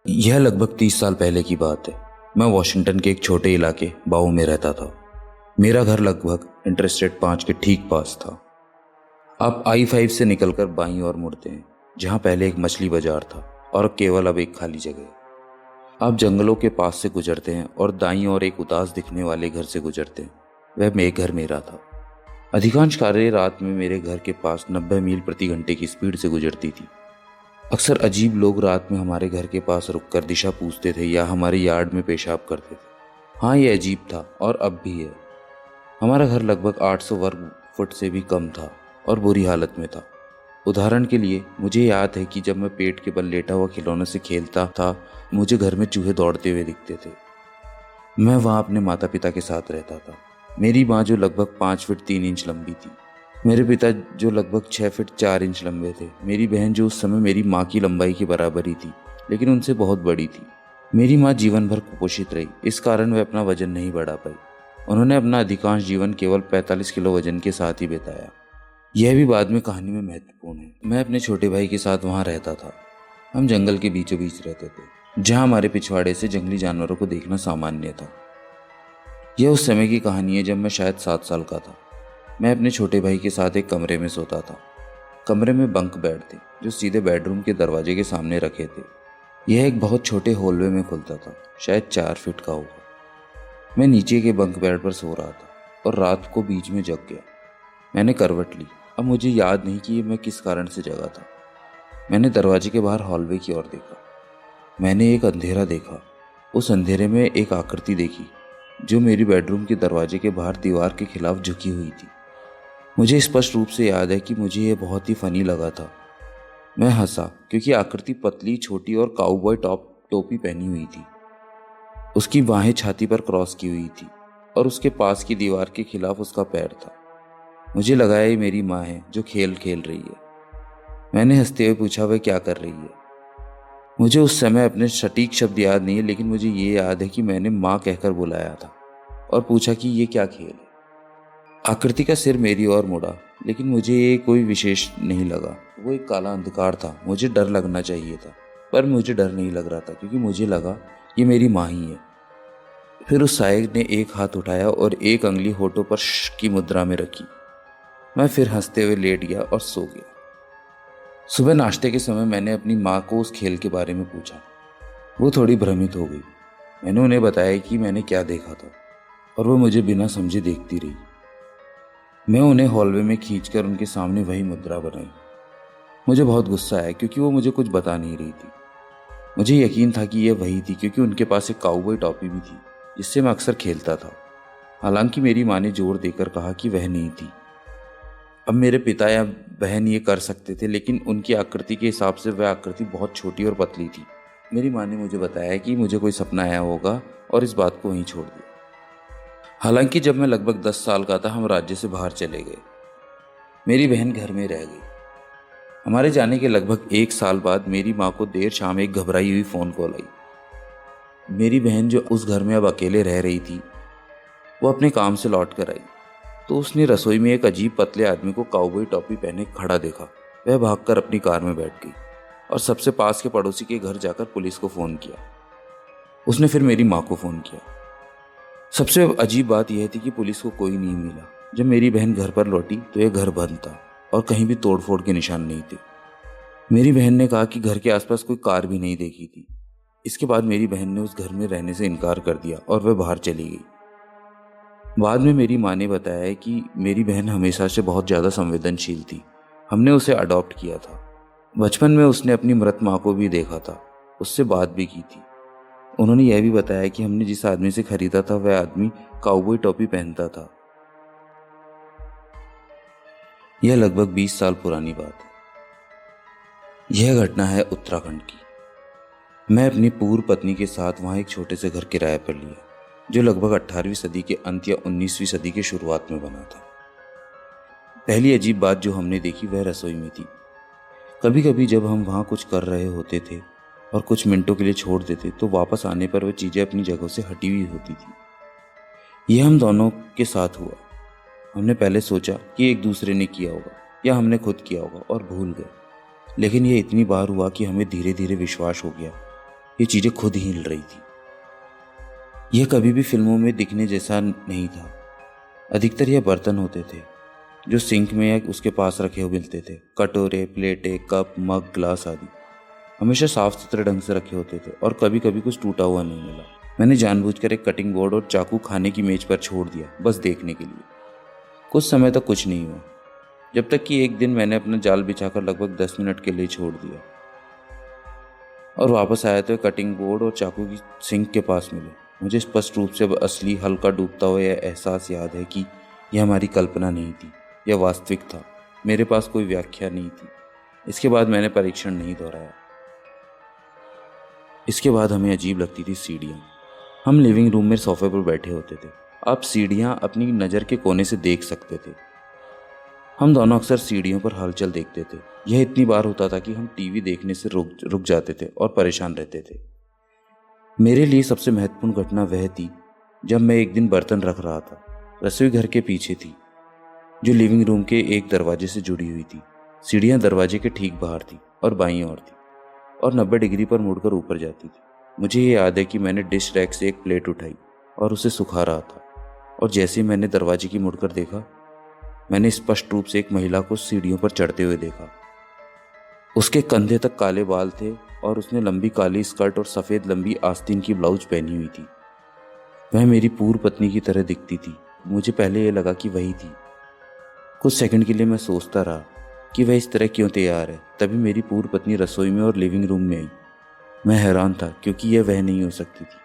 यह लगभग 30 साल पहले की बात है। मैं वॉशिंगटन के एक छोटे इलाके बाऊ में रहता था। मेरा घर लगभग इंटरस्टेट 5 के ठीक पास था। आप I-5 से निकलकर बाईं ओर मुड़ते हैं, जहां पहले एक मछली बाजार था और केवल अब एक खाली जगह है। आप जंगलों के पास से गुजरते हैं और दाईं ओर एक उदास दिखने वाले घर से गुजरते हैं। वह घर मेरा था। अधिकांश कारें रात में मेरे घर के पास 90 मील प्रति घंटे की स्पीड से गुजरती थी। अक्सर अजीब लोग रात में हमारे घर के पास रुककर दिशा पूछते थे या हमारे यार्ड में पेशाब करते थे। हाँ, ये अजीब था और अब भी है। हमारा घर लगभग 800 वर्ग फुट से भी कम था और बुरी हालत में था। उदाहरण के लिए मुझे याद है कि जब मैं पेट के बल लेटा हुआ खिलौनों से खेलता था, मुझे घर में चूहे दौड़ते हुए दिखते थे। मैं वहाँ अपने माता पिता के साथ रहता था। मेरी माँ जो लगभग 5 फीट 3 इंच लंबी थी, मेरे पिता जो लगभग 6 फीट 4 इंच लंबे थे, मेरी बहन जो उस समय मेरी माँ की लंबाई की बराबर ही थी लेकिन उनसे बहुत बड़ी थी। मेरी माँ जीवन भर कुपोषित रही, इस कारण वह अपना वजन नहीं बढ़ा पाई। उन्होंने अपना अधिकांश जीवन केवल 45 किलो वजन के साथ ही बिताया। यह भी बाद में कहानी में महत्वपूर्ण है। मैं अपने छोटे भाई के साथ वहाँ रहता था। हम जंगल के बीचों बीच रहते थे, जहाँ हमारे पिछवाड़े से जंगली जानवरों को देखना सामान्य था। यह उस समय की कहानी है जब मैं शायद 7 साल का था। मैं अपने छोटे भाई के साथ एक कमरे में सोता था। कमरे में बंक बेड थे जो सीधे बेडरूम के दरवाजे के सामने रखे थे। यह एक बहुत छोटे हॉलवे में खुलता था, शायद 4 फीट का होगा। मैं नीचे के बंक बेड पर सो रहा था और रात को बीच में जग गया। मैंने करवट ली। अब मुझे याद नहीं कि मैं किस कारण से जगा था। मैंने दरवाजे के बाहर हॉलवे की ओर देखा। मैंने एक अंधेरा देखा। उस अंधेरे में एक आकृति देखी जो मेरी बेडरूम के दरवाजे के बाहर दीवार के खिलाफ झुकी हुई थी। मुझे स्पष्ट रूप से याद है कि मुझे यह बहुत ही फनी लगा था। मैं हंसा क्योंकि आकृति पतली, छोटी और काउबॉय टोपी पहनी हुई थी। उसकी बाहें छाती पर क्रॉस की हुई थी और उसके पास की दीवार के खिलाफ उसका पैर था। मुझे लगा ये मेरी माँ है जो खेल खेल रही है। मैंने हंसते हुए पूछा, वह क्या कर रही है? मुझे उस समय अपने सटीक शब्द याद नहीं है, लेकिन मुझे ये याद है कि मैंने माँ कहकर बुलाया था और पूछा कि ये क्या खेल है। आकृति का सिर मेरी ओर मुड़ा, लेकिन मुझे ये कोई विशेष नहीं लगा। वो एक काला अंधकार था। मुझे डर लगना चाहिए था, पर मुझे डर नहीं लग रहा था क्योंकि मुझे लगा ये मेरी माँ ही है। फिर उस सायक ने एक हाथ उठाया और एक अंगली होठों पर श की मुद्रा में रखी। मैं फिर हंसते हुए लेट गया और सो गया। सुबह नाश्ते के समय मैंने अपनी माँ को उस खेल के बारे में पूछा। वो थोड़ी भ्रमित हो गई। मैंने उन्हें बताया कि मैंने क्या देखा था और वो मुझे बिना समझे देखती रही। मैं उन्हें हॉलवे में खींचकर उनके सामने वही मुद्रा बनाई। मुझे बहुत गुस्सा आया क्योंकि वो मुझे कुछ बता नहीं रही थी। मुझे यकीन था कि यह वही थी क्योंकि उनके पास एक काउबॉय टोपी भी थी जिससे मैं अक्सर खेलता था। हालांकि मेरी माँ ने जोर देकर कहा कि वह नहीं थी। अब मेरे पिता या बहन ये कर सकते थे, लेकिन उनकी आकृति के हिसाब से वह आकृति बहुत छोटी और पतली थी। मेरी माँ ने मुझे बताया कि मुझे कोई सपना आया होगा और इस बात को वहीं छोड़ दिया। हालांकि जब मैं लगभग 10 साल का था, हम राज्य से बाहर चले गए। मेरी बहन घर में रह गई। हमारे जाने के लगभग 1 साल बाद मेरी माँ को देर शाम एक घबराई हुई फ़ोन कॉल आई। मेरी बहन जो उस घर में अब अकेले रह रही थी, वो अपने काम से लौट कर आई तो उसने रसोई में एक अजीब पतले आदमी को काउबॉय टोपी पहने खड़ा देखा। वह भागकर अपनी कार में बैठ गई और सबसे पास के पड़ोसी के घर जाकर पुलिस को फ़ोन किया। उसने फिर मेरी माँ को फ़ोन किया। सबसे अजीब बात यह थी कि पुलिस को कोई नहीं मिला। जब मेरी बहन घर पर लौटी तो यह घर बंद था और कहीं भी तोड़फोड़ के निशान नहीं थे। मेरी बहन ने कहा कि घर के आसपास कोई कार भी नहीं देखी थी। इसके बाद मेरी बहन ने उस घर में रहने से इनकार कर दिया और वह बाहर चली गई। बाद में मेरी माँ ने बताया कि मेरी बहन हमेशा से बहुत ज़्यादा संवेदनशील थी। हमने उसे अडॉप्ट किया था। बचपन में उसने अपनी मृत माँ को भी देखा था, उससे बात भी की थी। उन्होंने यह भी बताया कि हमने जिस आदमी से खरीदा था वह आदमी काउबॉय टोपी पहनता था। यह लगभग 20 साल पुरानी बात है। यह घटना है उत्तराखंड की। मैं अपनी पूर्व पत्नी के साथ वहाँ एक छोटे से घर किराए पर लिया जो लगभग 18वीं सदी के अंत या 19वीं सदी के शुरुआत में बना था। पहली अजीब बात जो हमने देखी वह रसोई में थी। कभी कभी जब हम वहाँ कुछ कर रहे होते थे और कुछ मिनटों के लिए छोड़ देते तो वापस आने पर वह चीज़ें अपनी जगह से हटी हुई होती थी। यह हम दोनों के साथ हुआ। हमने पहले सोचा कि एक दूसरे ने किया होगा या हमने खुद किया होगा और भूल गए, लेकिन यह इतनी बार हुआ कि हमें धीरे धीरे विश्वास हो गया ये चीज़ें खुद ही हिल रही थी। यह कभी भी फिल्मों में दिखने जैसा नहीं था। अधिकतर यह बर्तन होते थे जो सिंक में या उसके पास रखे हुए मिलते थे। कटोरे, प्लेटें, कप, मग, ग्लास आदि हमेशा साफ सुथरे ढंग से रखे होते थे और कभी कभी कुछ टूटा हुआ नहीं मिला। मैंने जानबूझकर एक कटिंग बोर्ड और चाकू खाने की मेज पर छोड़ दिया, बस देखने के लिए। कुछ समय तक कुछ नहीं हुआ, जब तक कि एक दिन मैंने अपना जाल बिछाकर लगभग 10 मिनट के लिए छोड़ दिया और वापस आया तो कटिंग बोर्ड और चाकू की सिंक के पास मिले। मुझे स्पष्ट रूप से अब असली हल्का डूबता हुआ यह एहसास याद है कि यह हमारी कल्पना नहीं थी, यह वास्तविक था। मेरे पास कोई व्याख्या नहीं थी। इसके बाद मैंने परीक्षण नहीं दोहराया। इसके बाद हमें अजीब लगती थी सीढ़ियाँ। हम लिविंग रूम में सोफे पर बैठे होते थे। आप सीढ़ियाँ अपनी नज़र के कोने से देख सकते थे। हम दोनों अक्सर सीढ़ियों पर हलचल देखते थे। यह इतनी बार होता था कि हम टीवी देखने से रुक जाते थे और परेशान रहते थे। मेरे लिए सबसे महत्वपूर्ण घटना वह थी जब मैं एक दिन बर्तन रख रहा था। रसोई घर के पीछे थी, जो लिविंग रूम के एक दरवाजे से जुड़ी हुई थी। सीढ़ियाँ दरवाजे के ठीक बाहर थी और बाईं ओर थी और 90 डिग्री पर मुड़कर ऊपर जाती थी। मुझे ये याद है कि मैंने डिश रैक से एक प्लेट उठाई और उसे सुखा रहा था, और जैसे ही मैंने दरवाजे की मुड़कर देखा, मैंने स्पष्ट रूप से एक महिला को सीढ़ियों पर चढ़ते हुए देखा। उसके कंधे तक काले बाल थे और उसने लंबी काली स्कर्ट और सफ़ेद लंबी आस्तीन की ब्लाउज पहनी हुई थी। वह मेरी पूर्व पत्नी की तरह दिखती थी। मुझे पहले यह लगा कि वही थी। कुछ सेकंड के लिए मैं सोचता रहा कि वह इस तरह क्यों तैयार है। तभी मेरी पूर्व पत्नी रसोई में और लिविंग रूम में आई। मैं हैरान था क्योंकि यह वह नहीं हो सकती थी।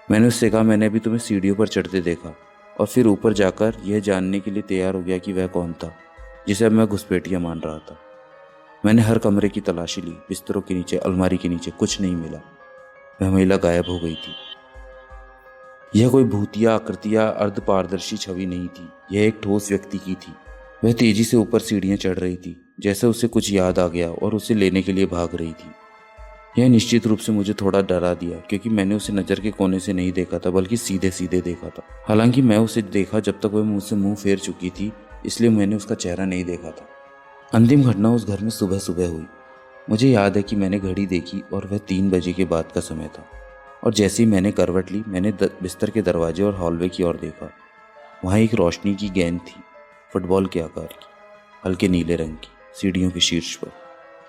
मैंने उससे कहा, मैंने अभी तुम्हें सीढ़ियों पर चढ़ते देखा, और फिर ऊपर जाकर यह जानने के लिए तैयार हो गया कि वह कौन था जिसे अब मैं घुसपैठिया मान रहा था। मैंने हर कमरे की तलाशी ली, बिस्तरों के नीचे, अलमारी के नीचे, कुछ नहीं मिला। वह महिला गायब हो गई थी। यह कोई भूतिया आकृति या अर्ध पारदर्शी छवि नहीं थी, यह एक ठोस व्यक्ति की थी। वह तेजी से ऊपर सीढ़ियां चढ़ रही थी, जैसे उसे कुछ याद आ गया और उसे लेने के लिए भाग रही थी। यह निश्चित रूप से मुझे थोड़ा डरा दिया, क्योंकि मैंने उसे नज़र के कोने से नहीं देखा था, बल्कि सीधे सीधे देखा था। हालांकि मैं उसे देखा जब तक वह मुझसे मुंह फेर चुकी थी, इसलिए मैंने उसका चेहरा नहीं देखा था। अंतिम घटना उस घर में सुबह सुबह हुई। मुझे याद है कि मैंने घड़ी देखी और वह 3 बजे के बाद का समय था, और जैसे ही मैंने करवट ली, मैंने बिस्तर के दरवाजे और हॉलवे की ओर देखा। वहाँ एक रोशनी की गेंद थी, फुटबॉल के आकार की, हल्के नीले रंग की, सीढ़ियों के शीर्ष पर।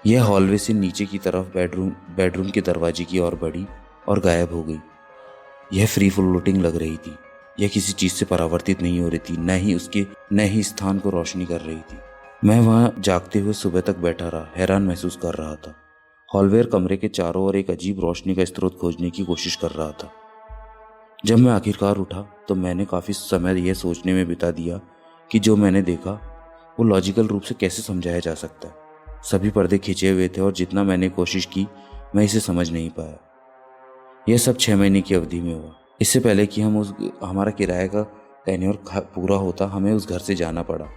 यह हॉलवे से नीचे की तरफ बेडरूम के दरवाजे की ओर बढ़ी और गायब हो गई। यह फ्री फ्लोटिंग लग रही थी। यह किसी चीज़ से परावर्तित नहीं हो रही थी, न ही स्थान को रोशनी कर रही थी। मैं वहाँ जागते हुए सुबह तक बैठा रहा, हैरान महसूस कर रहा था। हॉलवे कमरे के चारों ओर एक अजीब रोशनी का स्रोत खोजने की कोशिश कर रहा था। जब मैं आखिरकार उठा तो मैंने काफ़ी समय यह सोचने में बिता दिया कि जो मैंने देखा वो लॉजिकल रूप से कैसे समझाया जा सकता है। सभी पर्दे खिंचे हुए थे और जितना मैंने कोशिश की, मैं इसे समझ नहीं पाया। यह सब 6 महीने की अवधि में हुआ। इससे पहले कि हमारा किराए का टेन्योर पूरा होता, हमें उस घर से जाना पड़ा।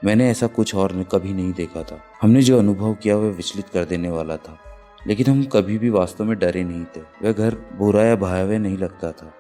मैंने ऐसा कुछ और कभी नहीं देखा था। हमने जो अनुभव किया वह विचलित कर देने वाला था, लेकिन हम कभी भी वास्तव में डरे नहीं थे। वह घर बुरा या भयावह नहीं लगता था।